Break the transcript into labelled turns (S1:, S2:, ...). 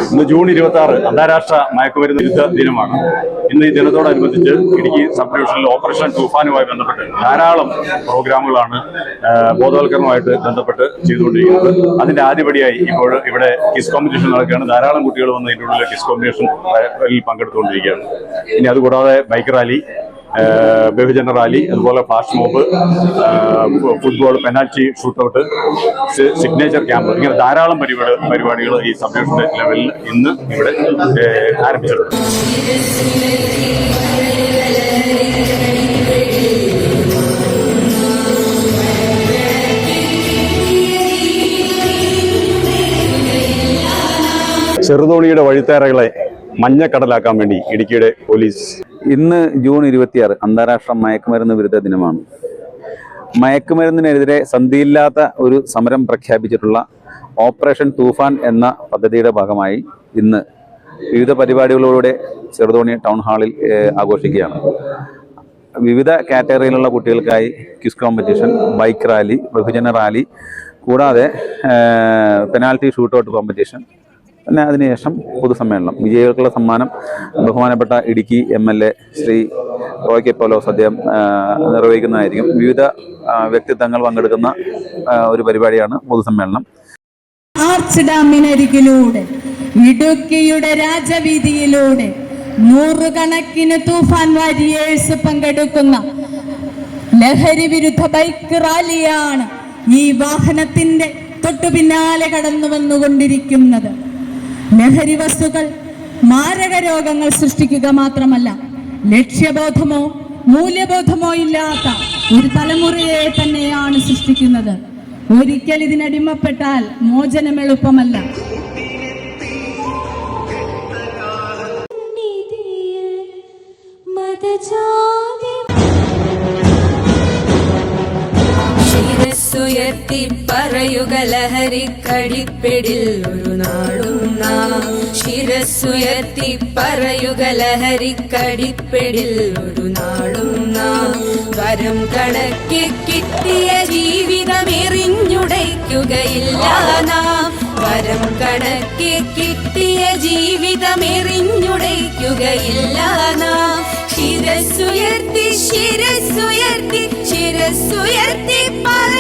S1: ഇന്ന് ജൂൺ 26 അന്താരാഷ്ട്ര മയക്കുമരുന്ന് വിരുദ്ധ ദിനമാണ്. ഇന്ന് ഈ ദിനത്തോടനുബന്ധിച്ച് ഇടുക്കി സബ് ഡിവിഷനിൽ ഓപ്പറേഷൻ തൂഫാനുമായി ബന്ധപ്പെട്ട് ധാരാളം പ്രോഗ്രാമുകളാണ് ബോധവൽക്കരണവുമായിട്ട് ബന്ധപ്പെട്ട് ചെയ്തുകൊണ്ടിരിക്കുന്നത്. അതിന്റെ ആദ്യപടിയായി ഇപ്പോൾ ഇവിടെ ക്വിസ് കോമ്പറ്റീഷൻ നടക്കുകയാണ്. ധാരാളം കുട്ടികൾ വന്ന് ഇതിൻ്റെ ഉള്ളിൽ ക്വിസ് കോമ്പറ്റീഷനിൽ പങ്കെടുത്തുകൊണ്ടിരിക്കുകയാണ്. ഇനി അതുകൂടാതെ ബൈക്ക് റാലി, ബഹുജന റാലി, അതുപോലെ flash mob, football, penalty shootout, signature camp, ഇങ്ങനെ ധാരാളം പരിപാടികൾ ഈ സബ് ഡിവിഷൻ ലെവലിൽ ഇന്ന് ഇവിടെ ആരംഭിച്ചിട്ടുണ്ട്. ചെറുതോണിയുടെ വഴിത്തേറകളെ മഞ്ഞക്കടലാക്കാൻ വേണ്ടി ഇടുക്കിയുടെ പോലീസ്.
S2: ഇന്ന് ജൂൺ 26 അന്താരാഷ്ട്ര മയക്കുമരുന്ന് വിരുദ്ധ ദിനമാണ്. മയക്കുമരുന്നിനെതിരെ സന്ധിയില്ലാത്ത ഒരു സമരം പ്രഖ്യാപിച്ചിട്ടുള്ള ഓപ്പറേഷൻ തൂഫാൻ എന്ന പദ്ധതിയുടെ ഭാഗമായി ഇന്ന് വിവിധ പരിപാടികളോടെ ചെറുതോണി ടൗൺ ഹാളിൽ ആഘോഷിക്കുകയാണ്. വിവിധ കാറ്റഗറിയിലുള്ള കുട്ടികൾക്കായി ക്വിസ് കോമ്പറ്റീഷൻ, ബൈക്ക് റാലി, ബഹുജന റാലി, കൂടാതെ പെനാൽറ്റി ഷൂട്ടൗട്ട് കോമ്പറ്റീഷൻ, പിന്നെ അതിനുശേഷം പൊതുസമ്മേളനം. വിജയികൾക്കുള്ള സമ്മാനം ബഹുമാനപ്പെട്ട ഇടുക്കി MLA ശ്രീ റോയ് കെ പൗലോസ് അദ്ദേഹം നിർവഹിക്കുന്നതായിരിക്കും. വിവിധ വ്യക്തിത്വങ്ങൾ പങ്കെടുക്കുന്ന ഒരു പരിപാടിയാണ് പൊതുസമ്മേളനം.
S3: ആർച്ച് ഡാമിനരികിലൂടെ ഇടുക്കിയുടെ രാജവീതിയിലൂടെ നൂറുകണക്കിന് തൂഫാൻ വാരിയേഴ്സ് പങ്കെടുക്കുന്ന ലഹരി വിരുദ്ധ ബൈക്ക് റാലിയാണ് ഈ വാഹനത്തിന്റെ തൊട്ടു പിന്നാലെ കടന്നു വന്നുകൊണ്ടിരിക്കുന്നത്. ലഹരി വസ്തുക്കൾ മാരക രോഗങ്ങൾ സൃഷ്ടിക്കുക മാത്രമല്ല, ലക്ഷ്യബോധമോ മൂല്യബോധമോ ഇല്ലാത്ത ഒരു തലമുറയെ തന്നെയാണ് സൃഷ്ടിക്കുന്നത്. ഒരിക്കൽ ഇതിനടിമപ്പെട്ടാൽ മോചനം എളുപ്പമല്ല.
S4: ശിരസ്സുയർത്തി പറയുക ലഹരിക്കടിപ്പിടിൽ ഒരു നാടും നാം. ശിരസ്സുയർത്തി പറയുക ലഹരിക്കടിപ്പിടിൽ ഒരു നാടും നാം. വരം കണക്കി കിട്ടിയ ജീവിതം എറിഞ്ഞുടയ്ക്കുകയില്ല നാം. വരം കണക്കി കിട്ടിയ ജീവിതം എറിഞ്ഞുടയ്ക്കുകയില്ല നാം. ശിരസ്സുയർത്തി ശിരസ്സുയർത്തി ശിരസ്സുയർത്തി പറ